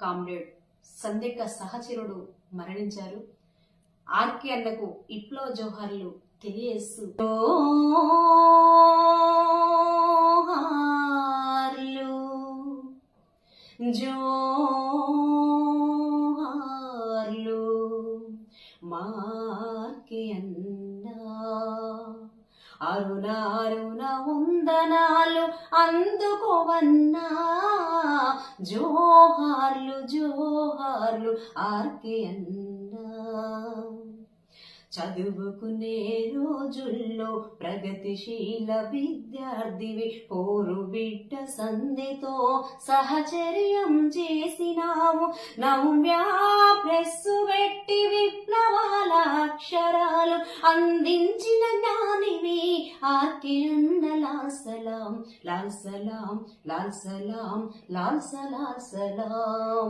Comrade సందేక సహచరుడు మరణించారు. RK అన్నకు విప్లవ జోహార్లు తెలియజేస్తూ జోహార్లు మార్కే అన్నా, అరుణ అరుణ వందనాలు అందుకోవన్నా, జోహార్లు జోహార్లు ఆర్కే అన్నా. చదువుకునే రోజుల్లో ప్రగతిశీల విద్యార్థివి, పోరు బిడ్డ సంధితో సహచర్యం చేసినావు. నవ్యా ప్రెస్సు పెట్టి విప్లవాల అక్షరాలు అందించిన జ్ఞానివి ఆర్కే అన్న. లాల్ సలాం లాల్ సలాం లాల్ సలాం లాల్ సలాం సలాం.